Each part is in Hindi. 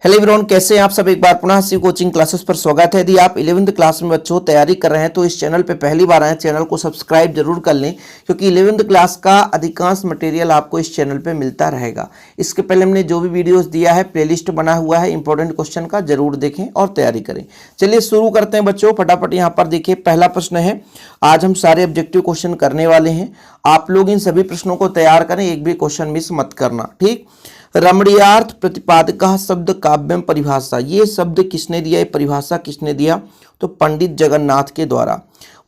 हेलो एवरीवन, कैसे हैं आप सब। एक बार पुनः सी कोचिंग क्लासेस पर स्वागत है। यदि आप 11वीं क्लास में बच्चों तैयारी कर रहे हैं तो इस चैनल पे पहली बार आए, चैनल को सब्सक्राइब जरूर कर लें, क्योंकि 11वीं क्लास का अधिकांश मटेरियल आपको इस चैनल पे मिलता रहेगा। इसके पहले हमने जो भी वीडियोस दिया है प्लेलिस्ट बना हुआ है इंपॉर्टेंट क्वेश्चन का, जरूर देखें और तैयारी करें। चलिए शुरू करते हैं बच्चों, फटाफट। यहाँ पर देखिए पहला प्रश्न है। आज हम सारे ऑब्जेक्टिव क्वेश्चन करने वाले हैं। आप लोग इन सभी प्रश्नों को तैयार करें, एक भी क्वेश्चन मिस मत करना, ठीक। रमणीयार्थ प्रतिपादकः शब्द काव्यम परिभाषा, ये शब्द किसने दिया, ये परिभाषा किसने दिया, तो पंडित जगन्नाथ के द्वारा।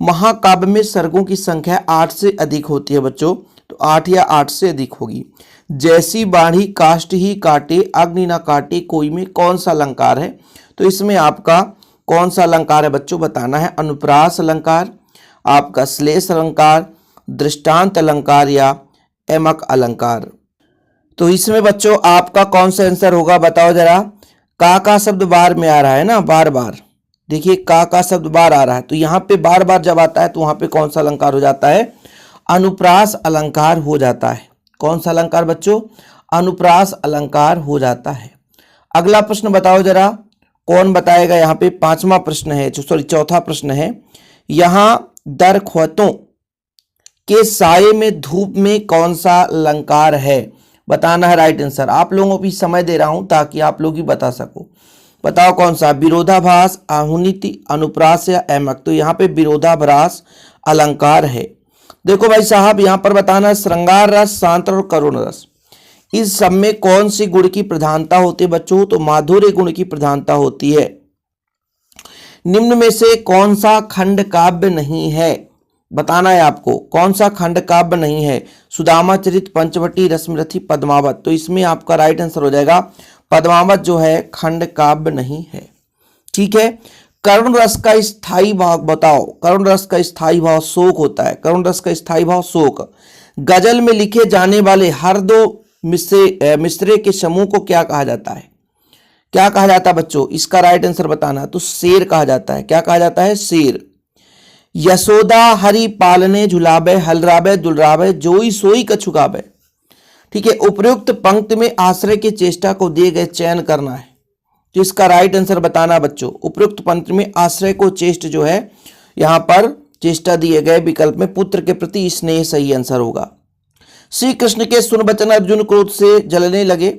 महाकाव्य में सर्गों की संख्या 8 से अधिक होती है बच्चों, तो 8 या 8 से अधिक होगी। जैसी बाढ़ी काष्ठ ही काटे अग्नि न काटे कोई में कौन सा अलंकार है, तो इसमें आपका कौन सा अलंकार है बच्चों बताना है। अनुप्रास अलंकार, आपका श्लेष अलंकार, दृष्टांत अलंकार या एमक अलंकार। तो इसमें बच्चों आपका कौन सा आंसर होगा बताओ जरा। का शब्द बार में आ रहा है ना, बार बार देखिए का शब्द बार आ रहा है, तो यहाँ पे बार बार जब आता है तो वहां पे कौन सा अलंकार हो जाता है, अनुप्रास अलंकार हो जाता है। कौन सा अलंकार बच्चों, अनुप्रास अलंकार हो जाता है। अगला प्रश्न बताओ जरा, कौन बताएगा। यहाँ पे पांचवा प्रश्न है, चौथा प्रश्न है। यहाँ दरख्वतों के साये में धूप में कौन सा अलंकार है, बताना है राइट आंसर। आप लोगों को भी समय दे रहा हूं ताकि आप लोग भी बता सको। बताओ कौन सा, विरोधाभास, आहुति, अनुप्रास या एमक। तो यहाँ पे विरोधाभास अलंकार है। देखो भाई साहब, यहाँ पर बताना है श्रृंगार रस, शांत और करुण रस, इस सब में कौन सी गुण की प्रधानता होती है बच्चों, तो माधुर्य गुण की प्रधानता होती है। निम्न में से कौन सा खंड काव्य नहीं है, बताना है आपको कौन सा खंड काव्य नहीं है। सुदामा चरित, पंचवटी, रश्मिरथी, पद्मावत। तो इसमें आपका राइट आंसर हो जाएगा पद्मावत जो है खंड काव्य नहीं है, ठीक है। करुण रस का स्थायी भाव बताओ। करुण रस का स्थायी भाव शोक होता है। करुण रस का स्थायी भाव शोक। गजल में लिखे जाने वाले हर दो मिसरे के समूह को क्या कहा जाता है, क्या कहा जाता है बच्चों, इसका राइट आंसर बताना। तो शेर कहा जाता है। क्या कहा जाता है, शेर। यशोदा हरि पालने झुलावे, हलरावे दुलरावे, जोई सोई कछु गावे। ठीक है, उपयुक्त पंक्ति में आश्रय की चेष्टा को दिए गए चयन करना है। तो इसका राइट आंसर बताना बच्चों। उपयुक्त पंक्ति में आश्रय को चेष्ट जो है, यहां पर चेष्टा दिए गए विकल्प में पुत्र के प्रति स्नेह सही आंसर होगा। श्री कृष्ण के सुन बचन अर्जुन क्रोध से जलने लगे,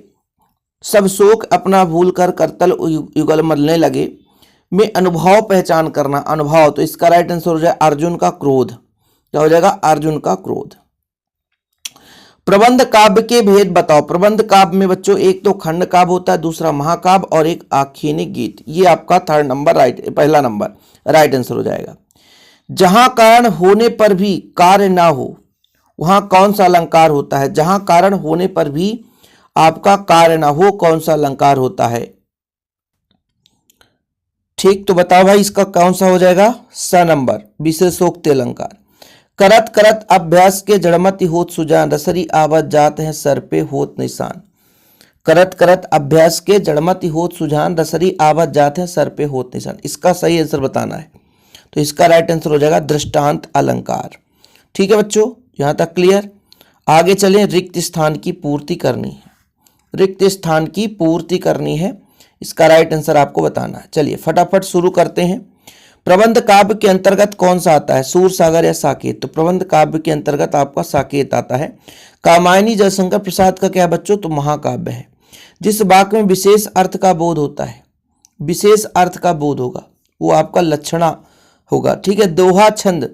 सब शोक अपना भूल कर करतल युगल मलने लगे, में अनुभव पहचान करना, अनुभव। तो इसका राइट आंसर हो जाए अर्जुन का क्रोध। क्या हो जाएगा, अर्जुन का क्रोध। प्रबंध काव्य के भेद बताओ। प्रबंध काव्य में बच्चों एक तो खंड काव्य होता है, दूसरा महाकाव्य और एक आख्यानिक गीत। ये आपका थर्ड नंबर राइट, पहला नंबर राइट आंसर हो जाएगा। जहां कारण होने पर भी कार्य ना हो वहां कौन सा अलंकार होता है। जहां कारण होने पर भी आपका कार्य ना हो कौन सा अलंकार होता है, ठीक। तो बताओ भाई इसका कौन सा हो जाएगा, स नंबर, विशेषोक्ति अलंकार। करत करत अभ्यास के जड़मति होत सुजान, रसरी आवत जात है सर पे होत निशान। करत करत अभ्यास के जड़मति होत सुजान, रसरी आवत जात है सर पे होत निशान। इसका सही आंसर बताना है। तो इसका राइट आंसर हो जाएगा दृष्टांत अलंकार, ठीक है बच्चों, यहां तक क्लियर। आगे चलें, रिक्त स्थान की पूर्ति करनी है। रिक्त स्थान की पूर्ति करनी है, इसका राइट आंसर आपको बताना है। चलिए फटाफट शुरू करते हैं। प्रबंध काव्य के अंतर्गत कौन सा आता है, सूर सागर या साकेत। तो प्रबंध काव्य के अंतर्गत आपका साकेत आता है। कामायनी जयशंकर प्रसाद का क्या है बच्चों, तो महाकाव्य है। जिस वाक्य में विशेष अर्थ का बोध होता है, विशेष अर्थ का बोध होगा, वो आपका लक्षणा होगा, ठीक है। दोहा छंद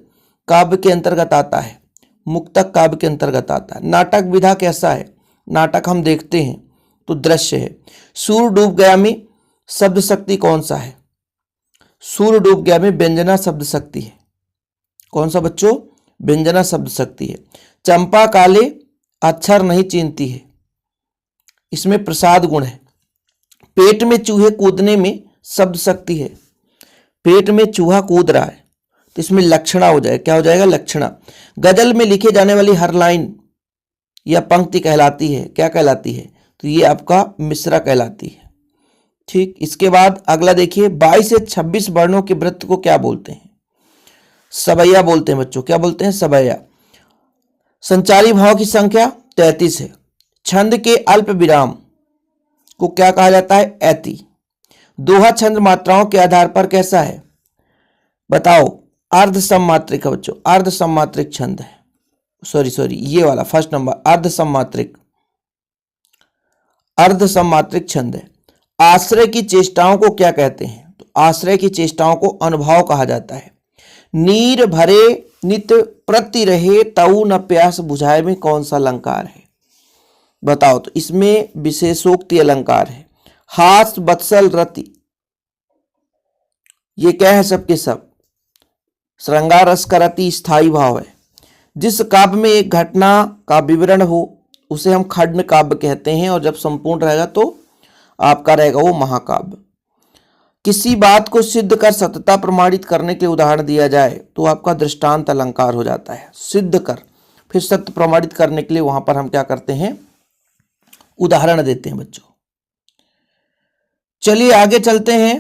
काव्य के अंतर्गत आता है, मुक्तक काव्य के अंतर्गत आता है। नाटक विधा कैसा है, नाटक हम देखते हैं तो दृश्य है। सूर्य डूब गया में शब्द शक्ति कौन सा है, सूर्य डूब गया में व्यंजना शब्द शक्ति है। कौन सा बच्चों, व्यंजना शब्द शक्ति है। चंपा काले अक्षर नहीं चीनती है, इसमें प्रसाद गुण है। पेट में चूहे कूदने में शब्द शक्ति है, पेट में चूहा कूद रहा है, तो इसमें लक्षणा हो जाएगा। क्या हो जाएगा, लक्षणा। गजल में लिखे जाने वाली हर लाइन या पंक्ति कहलाती है, क्या कहलाती है, तो ये आपका मिश्रा कहलाती है, ठीक। इसके बाद अगला देखिए, 22 से 26 वर्णों के वृत्त को क्या बोलते हैं, सबैया बोलते हैं बच्चों। क्या बोलते हैं, सबैया। संचारी भाव की संख्या 33 है। छंद के अल्प विराम को क्या कहा जाता है? ऐति। दोहा छंद मात्राओं के आधार पर कैसा है? बताओ। अर्ध सममात्रिक है बच्चों, अर्ध सममात्रिक छंद है। सॉरी ये वाला फर्स्ट नंबर अर्ध सममात्रिक, अर्ध सममात्रिक छंद है। आश्रय की चेष्टाओं को क्या कहते हैं? तो आश्रय की चेष्टाओं को अनुभाव कहा जाता है। नीर भरे नित प्रति रहे तऊ न प्यास बुझाए में कौन सा अलंकार है? बताओ। तो इसमें विशेषोक्ति अलंकार है। हास बत्सल रति, ये क्या है? सबके सब श्रृंगार रस का रति स्थायी भाव है। जिस काव्य में एक घटना का विवरण हो उसे हम खंड काव्य कहते हैं, और जब संपूर्ण रहेगा तो आपका रहेगा वो महाकाव्य। किसी बात को सिद्ध कर सत्यता प्रमाणित करने के उदाहरण दिया जाए तो आपका दृष्टांत अलंकार हो जाता है। सिद्ध कर फिर सत्य प्रमाणित करने के लिए वहां पर हम क्या करते हैं? उदाहरण देते हैं बच्चों। चलिए आगे चलते हैं।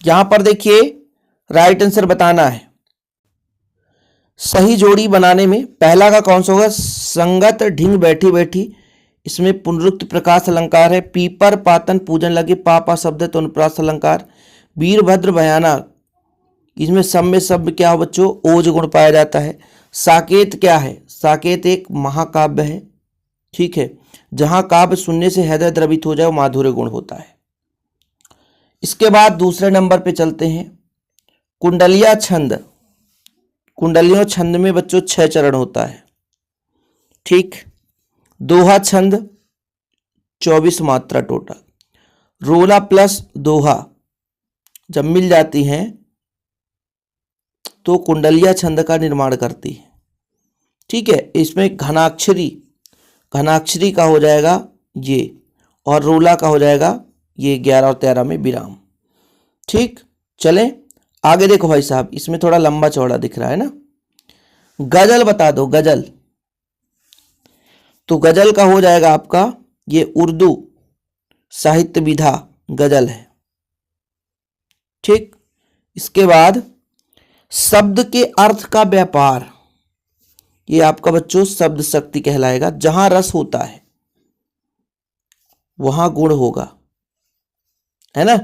यहां पर देखिए राइट आंसर बताना है। सही जोड़ी बनाने में पहला का कौन सा होगा? संगत ढिंग बैठी बैठी, इसमें पुनरुक्त प्रकाश अलंकार है। पीपर पातन पूजन लगे, पापा शब्द है तो अनुप्रास अलंकार। वीरभद्र भयानक, इसमें सब में सब क्या हो बच्चों? ओज गुण पाया जाता है। साकेत क्या है? साकेत एक महाकाव्य है, ठीक है। जहां काव्य सुनने से हृदय द्रवित हो जाए वो माधुर्य गुण होता है। इसके बाद दूसरे नंबर पे चलते हैं। कुंडलिया छंद, कुंडलियों छंद में बच्चों 6 चरण होता है, ठीक। दोहा छंद 24 मात्रा टोटल। रोला प्लस दोहा जब मिल जाती हैं तो कुंडलिया छंद का निर्माण करती है, ठीक है। इसमें घनाक्षरी, घनाक्षरी का हो जाएगा ये, और रोला का हो जाएगा ये 11 और 13 में विराम, ठीक। चलें आगे देखो भाई साहब, इसमें थोड़ा लंबा चौड़ा दिख रहा है ना। गजल बता दो, गजल। तो गजल का हो जाएगा आपका ये उर्दू साहित्य विधा गजल है, ठीक। इसके बाद शब्द के अर्थ का व्यापार, ये आपका बच्चों शब्द शक्ति कहलाएगा। जहां रस होता है वहां गुण होगा, है ना।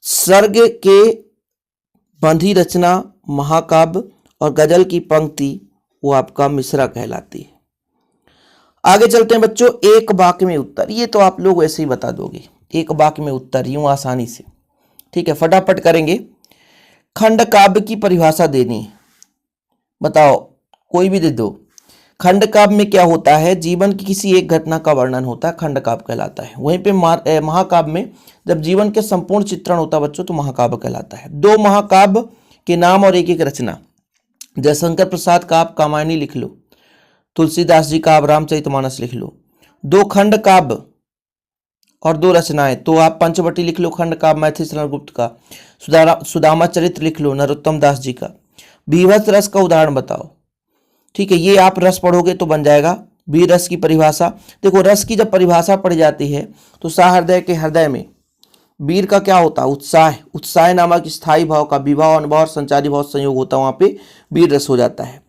सर्ग के बंधी रचना महाकाव्य, और गजल की पंक्ति वो आपका मिसरा कहलाती है। आगे चलते हैं बच्चों। एक वाक्य में उत्तर, ये तो आप लोग वैसे ही बता दोगे, एक वाक्य में उत्तर यूं आसानी से, ठीक है। फटाफट करेंगे। खंड काव्य की परिभाषा देनी है, बताओ कोई भी दे दो। खंड काव्य में क्या होता है? जीवन की किसी एक घटना का वर्णन होता है, खंड काव्य कहलाता है। वहीं पे महाकाव्य में जब जीवन के संपूर्ण चित्रण होता है बच्चों तो महाकाव्य कहलाता है। 2 महाकाव्य के नाम और एक रचना। जयशंकर प्रसाद का आप कामायनी लिख लो, तुलसीदास जी का आप रामचरितमानस लिख लो। 2 खंड काव्य और 2 रचनाएं, तो आप पंचवटी लिख लो खंड काव्य मैथिली शरण गुप्त का। सुदामा चरित्र लिख लो नरोत्तम दास जी का। बीभत्स रस का उदाहरण बताओ, ठीक है। ये आप रस पढ़ोगे तो बन जाएगा। वीर रस की परिभाषा देखो, रस की जब परिभाषा पढ़ी जाती है तो साहृदय के हृदय में वीर का क्या होता है? उत्साह। उत्साह नामक स्थायी भाव का विभाव, अनुभव और संचारी भाव संयोग होता है, वहां पे वीर रस हो जाता है।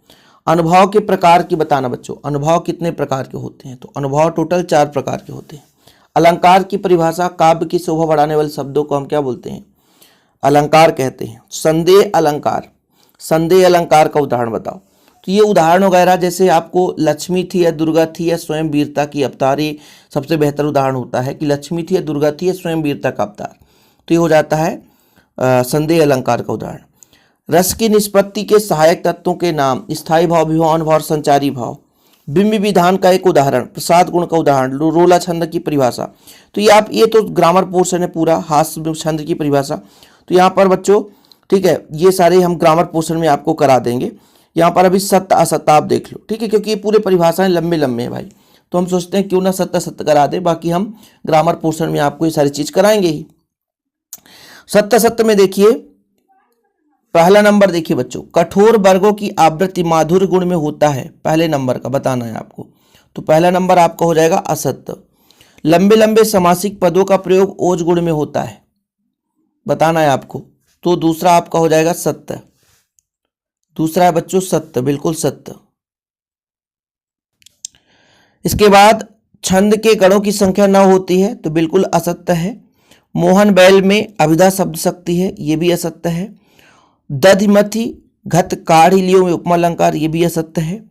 अनुभव के प्रकार की बताना बच्चों, अनुभव कितने प्रकार के होते हैं? तो अनुभव टोटल 4 प्रकार के होते हैं। अलंकार की परिभाषा, काव्य की शोभा बढ़ाने वाले शब्दों को हम क्या बोलते हैं? अलंकार कहते हैं। संदेह अलंकार, संदेह अलंकार का उदाहरण बताओ। तो ये उदाहरण वगैरह जैसे आपको लक्ष्मी थी या दुर्गा थी या स्वयं वीरता की अवतार, ये सबसे बेहतर उदाहरण होता है कि लक्ष्मी थी या दुर्गा थी या स्वयं वीरता का अवतार, तो ये हो जाता है संदेह अलंकार का उदाहरण। रस की निष्पत्ति के सहायक तत्वों के नाम, स्थायी भाव, विभव, अनुभव और संचारी भाव। बिंब विधान का एक उदाहरण, प्रसाद गुण का उदाहरण, रोला छंद की परिभाषा। तो ये आप, ये तो ग्रामर पोर्शन है पूरा, हास्य छंद की परिभाषा। तो यहाँ पर बच्चों, ठीक है, ये सारे हम ग्रामर पोर्शन में आपको करा देंगे। यहाँ पर अभी सत्य असत्य आप देख लो, ठीक है, क्योंकि ये पूरे परिभाषाएं लंबे लंबे हैं भाई, तो हम सोचते हैं क्यों ना सत्य सत्य करा दे, बाकी हम ग्रामर पोर्शन में आपको ये सारी चीज कराएंगे ही। सत्य सत्य में देखिए पहला नंबर देखिए बच्चों, कठोर वर्गों की आवृत्ति माधुर्य गुण में होता है, पहले नंबर का बताना है आपको। तो पहला नंबर आपका हो जाएगा असत्य। लंबे लंबे समासिक पदों का प्रयोग ओज गुण में होता है, बताना है आपको। तो दूसरा आपका हो जाएगा सत्य। दूसरा है बच्चों सत्य, बिल्कुल सत्य। इसके बाद छंद के गणों की संख्या 9 होती है तो बिल्कुल असत्य है। मोहन बैल में अभिधा शब्द शक्ति है, ये भी असत्य है। दधिमथि घत काढ़ी लियो में उपमा अलंकार, ये भी असत्य है।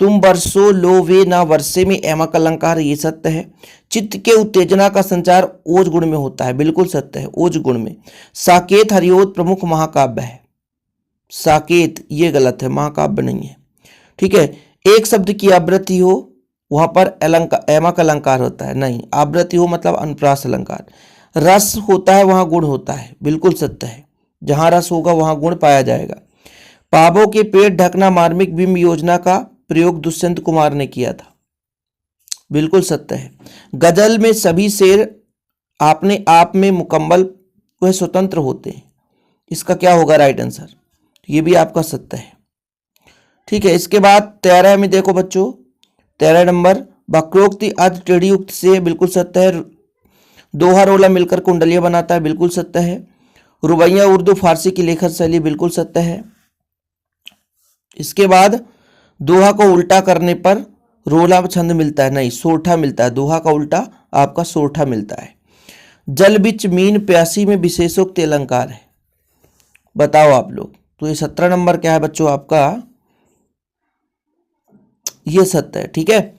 तुम बरसो लो वे ना वर्षे में एमक अलंकार, ये सत्य है। चित्त के उत्तेजना का संचार ओज गुण में होता है, बिल्कुल सत्य है, ओज गुण में। साकेत हरिओद प्रमुख महाकाव्य है, साकेत ये गलत है, महाकाव्य नहीं है। ठीक है, एक शब्द की आवृत्ति हो वहां पर एमक अलंकार होता है, नहीं, आवृत्ति हो मतलब अनुप्रास अलंकार। रस होता है वहां गुण होता है, बिल्कुल सत्य है, जहां रस होगा वहां गुण पाया जाएगा। पावों के पेट ढकना मार्मिक बिंब योजना का प्रयोग दुष्यंत कुमार ने किया था, बिल्कुल सत्य है। गजल में सभी शेर अपने आप में मुकम्मल वह स्वतंत्र होते हैं, इसका क्या होगा राइट आंसर, ये भी आपका सत्य है। ठीक है, इसके बाद 13 में देखो बच्चों, 13 नंबर, वक्रोक्ति अर्ध टेढ़ी युक्त से, बिल्कुल सत्य है। दोहा रोला मिलकर कुंडलियां बनाता है, बिल्कुल सत्य है। रुबैया उर्दू फारसी की लेखन शैली, बिल्कुल सत्य है। इसके बाद दोहा को उल्टा करने पर रोला छंद मिलता है, नहीं, सोरठा मिलता है, दोहा का उल्टा आपका सोरठा मिलता है। जल बिच मीन प्यासी में विशेषोक्त अलंकार है, बताओ आप लोग। तो ये 17 नंबर क्या है बच्चों आपका, ये सत्य है। ठीक है,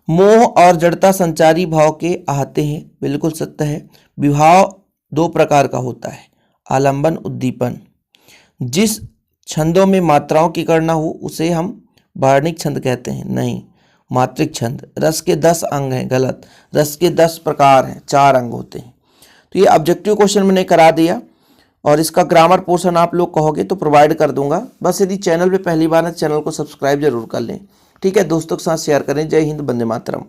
मोह और जड़ता संचारी भाव के आते हैं, बिल्कुल सत्य है। विभाव 2 प्रकार का होता है, आलंबन उद्दीपन। जिस छंदों में मात्राओं की गणना हो उसे हम वर्णिक छंद कहते हैं, नहीं, मात्रिक छंद। रस के 10 अंग हैं, गलत, रस के 10 प्रकार हैं, 4 अंग होते हैं। तो ये ऑब्जेक्टिव क्वेश्चन मैंने करा दिया और इसका ग्रामर पोर्शन आप लोग कहोगे तो प्रोवाइड कर दूंगा। बस यदि चैनल पे पहली बार है चैनल को सब्सक्राइब जरूर कर लें। ठीक है, दोस्तों के साथ शेयर करें। जय हिंद, वंदे मातरम।